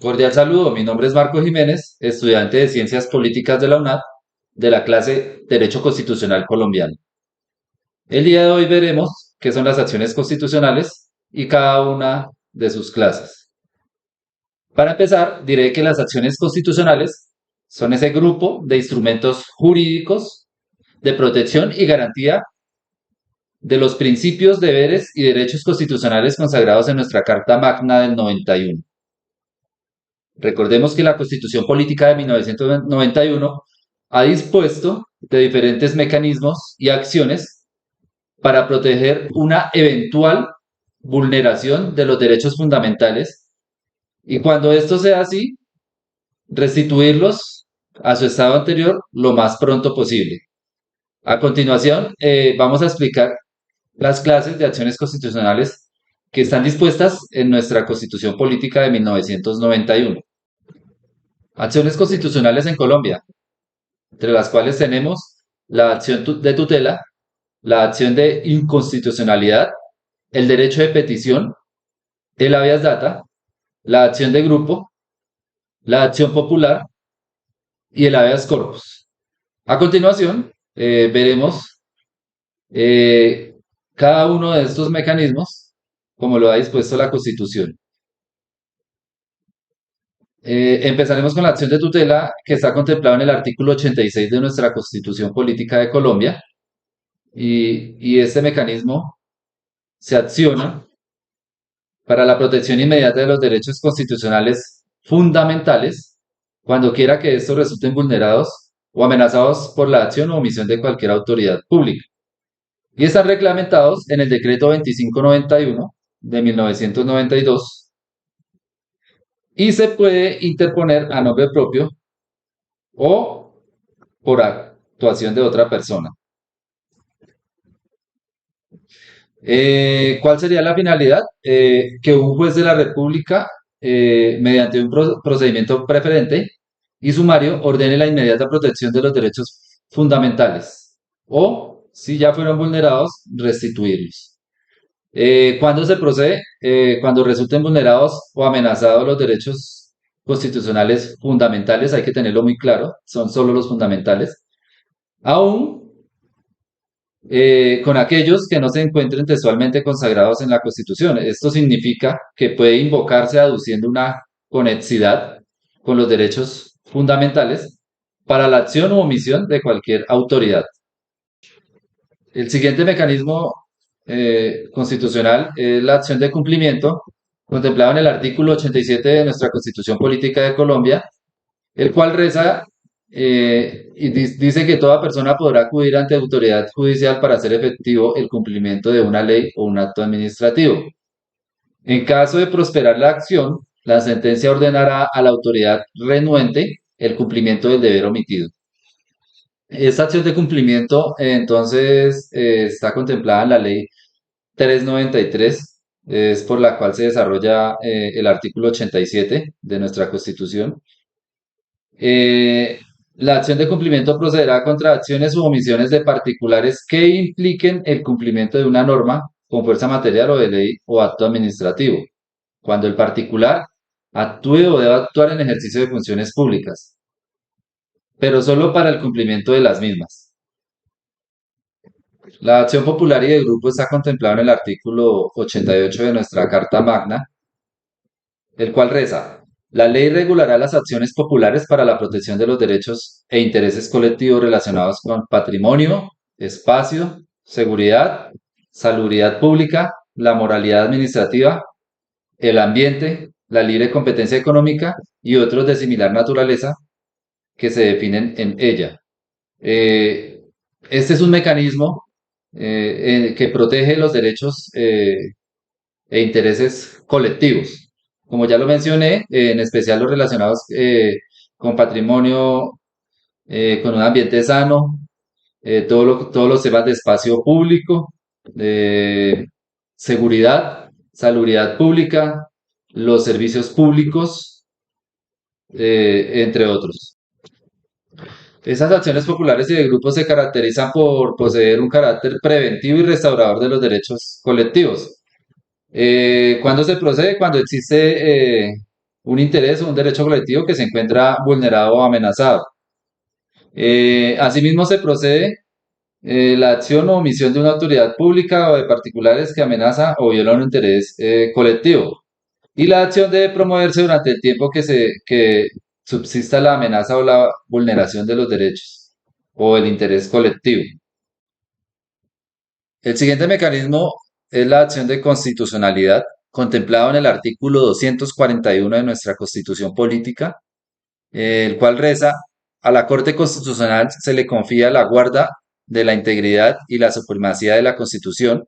Cordial saludo, mi nombre es Marco Jiménez, estudiante de Ciencias Políticas de la UNAD, de la clase Derecho Constitucional Colombiano. El día de hoy veremos qué son las acciones constitucionales y cada una de sus clases. Para empezar, diré que las acciones constitucionales son ese grupo de instrumentos jurídicos de protección y garantía de los principios, deberes y derechos constitucionales consagrados en nuestra Carta Magna del 91. Recordemos que la Constitución Política de 1991 ha dispuesto de diferentes mecanismos y acciones para proteger una eventual vulneración de los derechos fundamentales y cuando esto sea así, restituirlos a su estado anterior lo más pronto posible. A continuación, vamos a explicar las clases de acciones constitucionales que están dispuestas en nuestra Constitución Política de 1991. Acciones constitucionales en Colombia, entre las cuales tenemos la acción de tutela, la acción de inconstitucionalidad, el derecho de petición, el habeas data, la acción de grupo, la acción popular y el habeas corpus. A continuación, veremos eh, cada uno de estos mecanismos como lo ha dispuesto la Constitución. Empezaremos con la acción de tutela que está contemplada en el artículo 86 de nuestra Constitución Política de Colombia y este mecanismo se acciona para la protección inmediata de los derechos constitucionales fundamentales cuando quiera que estos resulten vulnerados o amenazados por la acción o omisión de cualquier autoridad pública. Y están reglamentados en el decreto 2591 de 1992 y se puede interponer a nombre propio o por actuación de otra persona. ¿Cuál sería la finalidad? Que un juez de la República, mediante un procedimiento preferente y sumario, ordene la inmediata protección de los derechos fundamentales o, si ya fueron vulnerados, restituirlos. ¿Cuándo se procede? Cuando resulten vulnerados o amenazados los derechos constitucionales fundamentales, hay que tenerlo muy claro, son solo los fundamentales, aún con aquellos que no se encuentren textualmente consagrados en la Constitución. Esto significa que puede invocarse aduciendo una conexidad con los derechos fundamentales para la acción u omisión de cualquier autoridad. El siguiente mecanismo constitucional es la acción de cumplimiento, contemplado en el artículo 87 de nuestra Constitución Política de Colombia, el cual reza y dice que toda persona podrá acudir ante autoridad judicial para hacer efectivo el cumplimiento de una ley o un acto administrativo. En caso de prosperar la acción, la sentencia ordenará a la autoridad renuente el cumplimiento del deber omitido. Esta acción de cumplimiento, entonces, está contemplada en la ley 393, es por la cual se desarrolla el artículo 87 de nuestra Constitución. Eh, la acción de cumplimiento procederá contra acciones u omisiones de particulares que impliquen el cumplimiento de una norma con fuerza material o de ley o acto administrativo, cuando el particular actúe o deba actuar en ejercicio de funciones públicas, pero solo para el cumplimiento de las mismas. La acción popular y de grupo está contemplada en el artículo 88 de nuestra Carta Magna, el cual reza: la ley regulará las acciones populares para la protección de los derechos e intereses colectivos relacionados con patrimonio, espacio, seguridad, salubridad pública, la moralidad administrativa, el ambiente, la libre competencia económica y otros de similar naturaleza que se definen en ella. Eh, este es un mecanismo que protege los derechos e intereses colectivos. Como ya lo mencioné, en especial los relacionados con patrimonio, con un ambiente sano, todos los temas de espacio público, de seguridad, salubridad pública, los servicios públicos, entre otros. Esas acciones populares y de grupos se caracterizan por poseer un carácter preventivo y restaurador de los derechos colectivos. ¿Cuándo se procede? Cuando existe un interés o un derecho colectivo que se encuentra vulnerado o amenazado. Asimismo, se procede la acción o omisión de una autoridad pública o de particulares que amenaza o viola un interés colectivo. Y la acción debe promoverse durante el tiempo que subsista la amenaza o la vulneración de los derechos o el interés colectivo. El siguiente mecanismo es la acción de constitucionalidad, contemplado en el artículo 241 de nuestra Constitución Política, el cual reza: a la Corte Constitucional se le confía la guarda de la integridad y la supremacía de la Constitución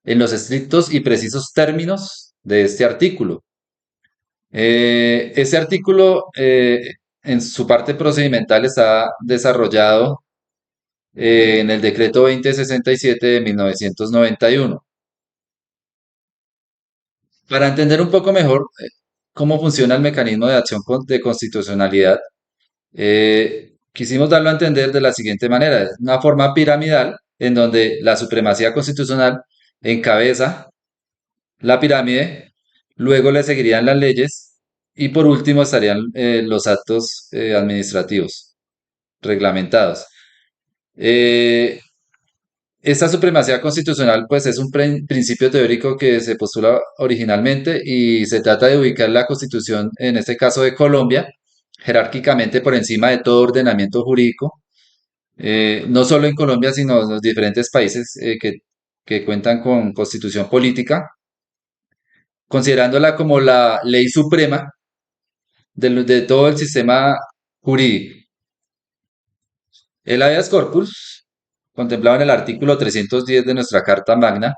en los estrictos y precisos términos de este artículo. Este artículo, en su parte procedimental, está desarrollado en el decreto 2067 de 1991. Para entender un poco mejor cómo funciona el mecanismo de acción de constitucionalidad, quisimos darlo a entender de la siguiente manera: es una forma piramidal en donde la supremacía constitucional encabeza la pirámide, luego le seguirían las leyes y por último estarían los actos administrativos reglamentados. Eh, Esta supremacía constitucional, pues, es un principio teórico que se postula originalmente y se trata de ubicar la Constitución, en este caso de Colombia, jerárquicamente por encima de todo ordenamiento jurídico, no solo en Colombia, sino en los diferentes países que cuentan con constitución política, considerándola como la ley suprema de todo el sistema jurídico. El habeas corpus, contemplado en el artículo 310 de nuestra Carta Magna,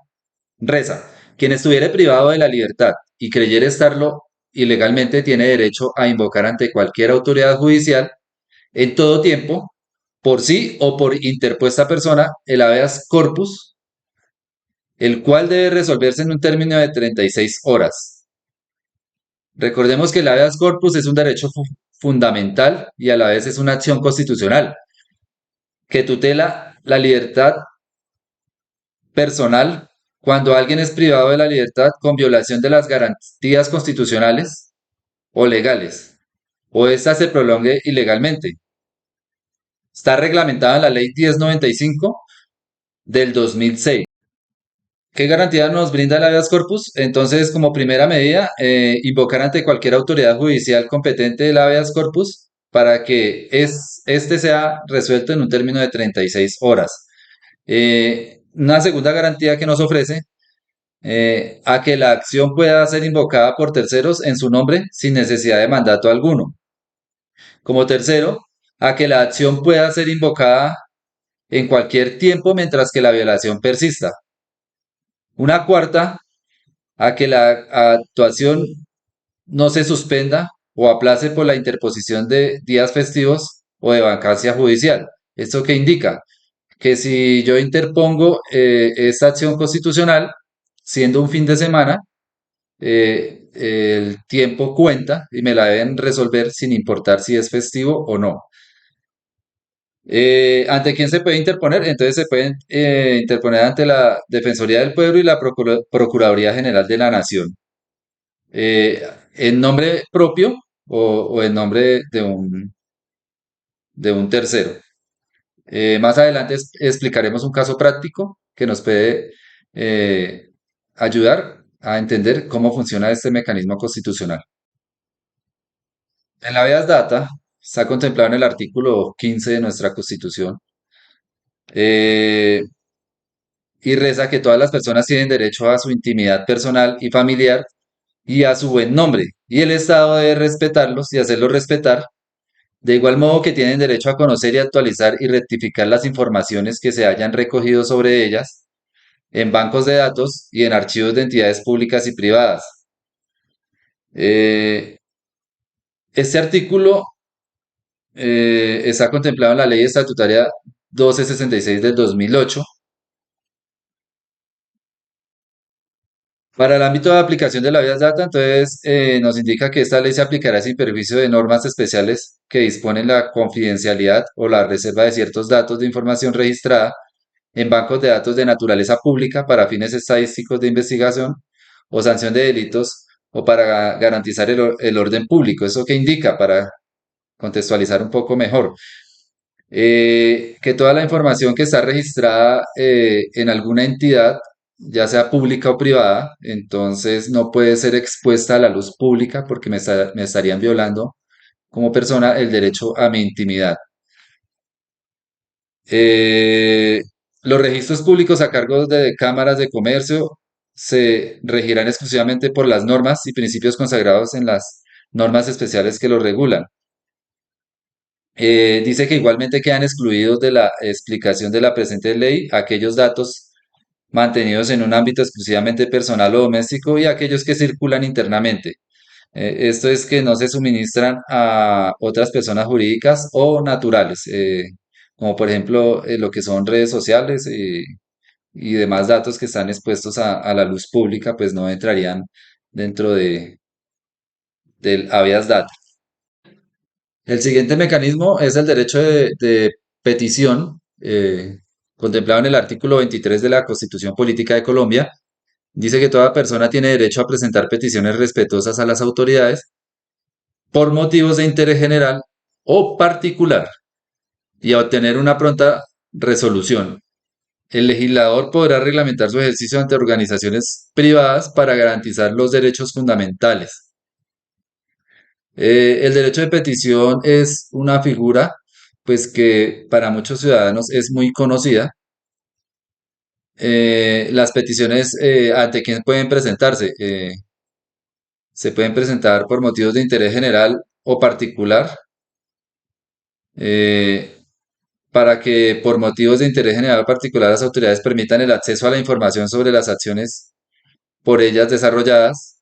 reza: quien estuviere privado de la libertad y creyere estarlo ilegalmente tiene derecho a invocar ante cualquier autoridad judicial en todo tiempo, por sí o por interpuesta persona, el habeas corpus, el cual debe resolverse en un término de 36 horas. Recordemos que el habeas corpus es un derecho fundamental y a la vez es una acción constitucional que tutela la libertad personal cuando alguien es privado de la libertad con violación de las garantías constitucionales o legales, o ésta se prolongue ilegalmente. Está reglamentada en la Ley 1095 del 2006. ¿Qué garantía nos brinda el habeas corpus? Entonces, como primera medida, invocar ante cualquier autoridad judicial competente el habeas corpus para que este sea resuelto en un término de 36 horas. Una segunda garantía que nos ofrece, a que la acción pueda ser invocada por terceros en su nombre sin necesidad de mandato alguno. Como tercero, a que la acción pueda ser invocada en cualquier tiempo mientras que la violación persista. Una cuarta, a que la actuación no se suspenda o aplace por la interposición de días festivos o de vacancia judicial. ¿Esto qué indica? Que si yo interpongo esta acción constitucional, siendo un fin de semana, el tiempo cuenta y me la deben resolver sin importar si es festivo o no. ¿Ante quién se puede interponer? Entonces se pueden interponer ante la Defensoría del Pueblo y la Procuraduría General de la Nación. ¿En nombre propio o en nombre de un tercero? Más adelante explicaremos un caso práctico que nos puede eh, ayudar a entender cómo funciona este mecanismo constitucional. En la habeas data está contemplado en el artículo 15 de nuestra Constitución, eh, y reza que todas las personas tienen derecho a su intimidad personal y familiar y a su buen nombre, y el Estado debe respetarlos y hacerlos respetar, de igual modo que tienen derecho a conocer y actualizar y rectificar las informaciones que se hayan recogido sobre ellas en bancos de datos y en archivos de entidades públicas y privadas. Eh, este artículo está contemplado en la Ley Estatutaria 1266 del 2008. Para el ámbito de aplicación de la Vías Data, entonces nos indica que esta ley se aplicará sin perjuicio de normas especiales que disponen la confidencialidad o la reserva de ciertos datos de información registrada en bancos de datos de naturaleza pública para fines estadísticos de investigación o sanción de delitos o para garantizar el orden público. ¿Eso qué indica? Para contextualizar un poco mejor. Que toda la información que está registrada en alguna entidad, ya sea pública o privada, entonces no puede ser expuesta a la luz pública porque me estarían violando como persona el derecho a mi intimidad. Eh, los registros públicos a cargo de cámaras de comercio se regirán exclusivamente por las normas y principios consagrados en las normas especiales que los regulan. Dice que igualmente quedan excluidos de la explicación de la presente ley aquellos datos mantenidos en un ámbito exclusivamente personal o doméstico y aquellos que circulan internamente. Esto es que no se suministran a otras personas jurídicas o naturales, como por ejemplo lo que son redes sociales y demás datos que están expuestos a la luz pública, pues no entrarían dentro del habeas data. El siguiente mecanismo es el derecho de petición, contemplado en el artículo 23 de la Constitución Política de Colombia. Dice que toda persona tiene derecho a presentar peticiones respetuosas a las autoridades por motivos de interés general o particular y a obtener una pronta resolución. El legislador podrá reglamentar su ejercicio ante organizaciones privadas para garantizar los derechos fundamentales. El derecho de petición es una figura, pues que para muchos ciudadanos es muy conocida. Las peticiones, ¿ante quién pueden presentarse? Se pueden presentar por motivos de interés general o particular, eh, para que por motivos de interés general o particular las autoridades permitan el acceso a la información sobre las acciones por ellas desarrolladas,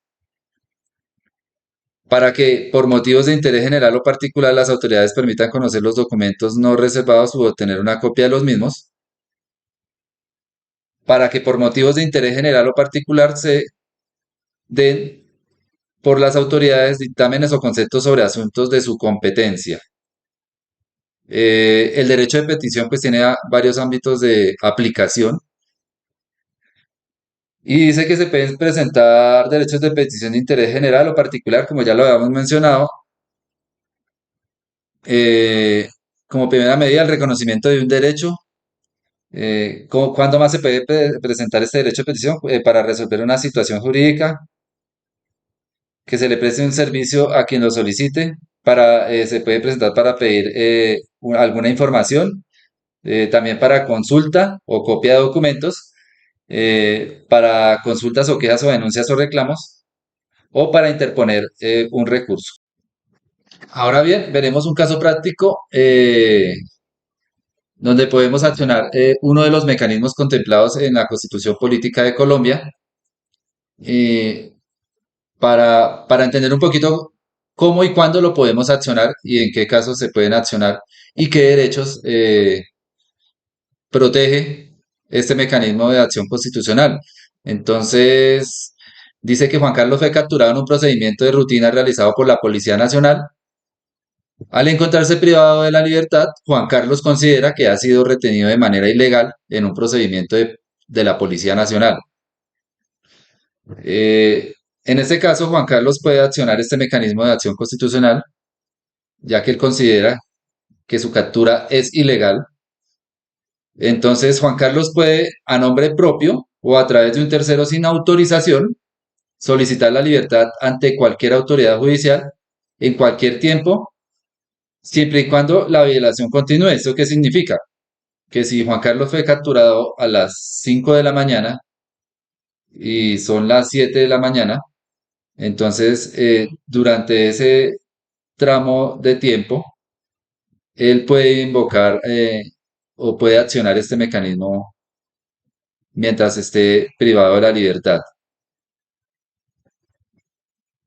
para que por motivos de interés general o particular las autoridades permitan conocer los documentos no reservados u obtener una copia de los mismos, para que por motivos de interés general o particular se den por las autoridades dictámenes o conceptos sobre asuntos de su competencia. El derecho de petición pues tiene varios ámbitos de aplicación y dice que se pueden presentar derechos de petición de interés general o particular, como ya lo habíamos mencionado, eh, como primera medida el reconocimiento de un derecho. ¿Cuándo más se puede presentar este derecho de petición? Para resolver una situación jurídica, que se le preste un servicio a quien lo solicite, se puede presentar para pedir alguna información, también para consulta o copia de documentos, para consultas o quejas o denuncias o reclamos, o para interponer un recurso. Ahora bien, veremos un caso práctico donde podemos accionar uno de los mecanismos contemplados en la Constitución Política de Colombia, eh, para entender un poquito cómo y cuándo lo podemos accionar y en qué casos se pueden accionar y qué derechos protege este mecanismo de acción constitucional. Entonces, dice que Juan Carlos fue capturado en un procedimiento de rutina realizado por la Policía Nacional. Al encontrarse privado de la libertad, Juan Carlos considera que ha sido retenido de manera ilegal en un procedimiento de la Policía Nacional. En este caso, Juan Carlos puede accionar este mecanismo de acción constitucional, ya que él considera que su captura es ilegal. Entonces, Juan Carlos puede, a nombre propio o a través de un tercero sin autorización, solicitar la libertad ante cualquier autoridad judicial en cualquier tiempo, siempre y cuando la violación continúe. ¿Esto qué significa? Que si Juan Carlos fue capturado a las 5 de la mañana y son las 7 de la mañana, entonces durante ese tramo de tiempo, él puede invocar o puede accionar este mecanismo mientras esté privado de la libertad.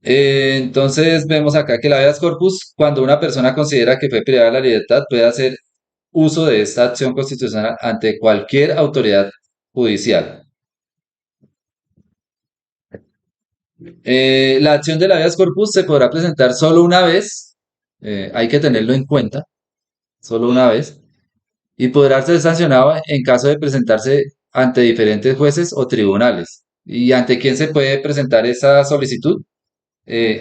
Entonces vemos acá que el habeas corpus, cuando una persona considera que fue privada de la libertad, puede hacer uso de esta acción constitucional ante cualquier autoridad judicial. La acción del habeas corpus se podrá presentar solo una vez, hay que tenerlo en cuenta, solo una vez, y podrá ser sancionado en caso de presentarse ante diferentes jueces o tribunales. ¿Y ante quién se puede presentar esa solicitud?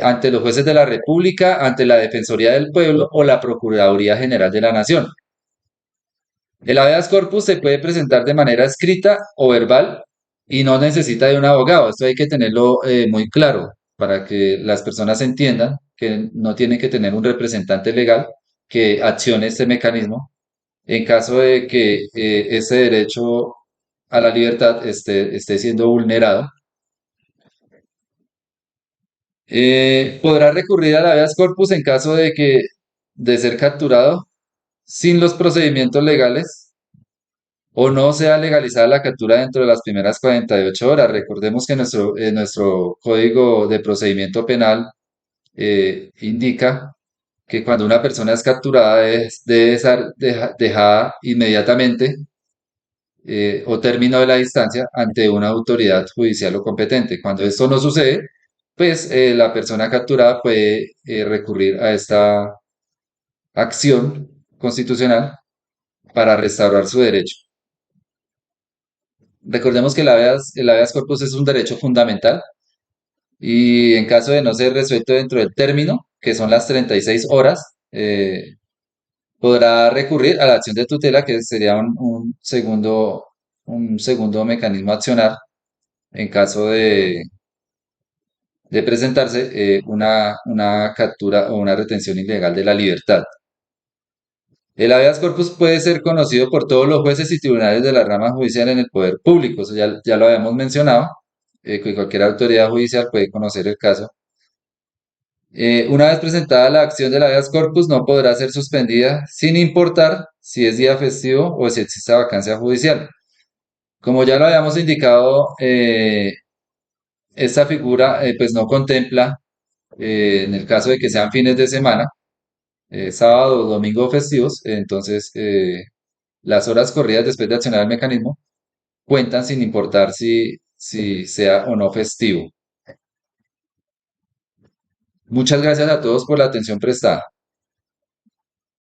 ante los jueces de la República, ante la Defensoría del Pueblo o la Procuraduría General de la Nación. El habeas corpus se puede presentar de manera escrita o verbal y no necesita de un abogado. Esto hay que tenerlo muy claro para que las personas entiendan que no tienen que tener un representante legal que accione este mecanismo en caso de que ese derecho a la libertad esté siendo vulnerado. Podrá recurrir al habeas corpus en caso de que de ser capturado sin los procedimientos legales o no sea legalizada la captura dentro de las primeras 48 horas. Recordemos que nuestro Código de Procedimiento Penal indica que cuando una persona es capturada debe ser dejada inmediatamente o término de la distancia ante una autoridad judicial o competente. Cuando esto no sucede, pues la persona capturada puede recurrir a esta acción constitucional para restaurar su derecho. Recordemos que el habeas corpus es un derecho fundamental y en caso de no ser resuelto dentro del término, que son las 36 horas, podrá recurrir a la acción de tutela, que sería un segundo mecanismo a accionar en caso de presentarse una captura o una retención ilegal de la libertad. El habeas corpus puede ser conocido por todos los jueces y tribunales de la rama judicial en el poder público, eso ya lo habíamos mencionado, que cualquier autoridad judicial puede conocer el caso. Una vez presentada la acción del habeas corpus, no podrá ser suspendida sin importar si es día festivo o si existe vacancia judicial. Como ya lo habíamos indicado, esta figura pues no contempla, en el caso de que sean fines de semana, sábado, domingo o festivos, entonces las horas corridas después de accionar el mecanismo cuentan sin importar si sea o no festivo. Muchas gracias a todos por la atención prestada.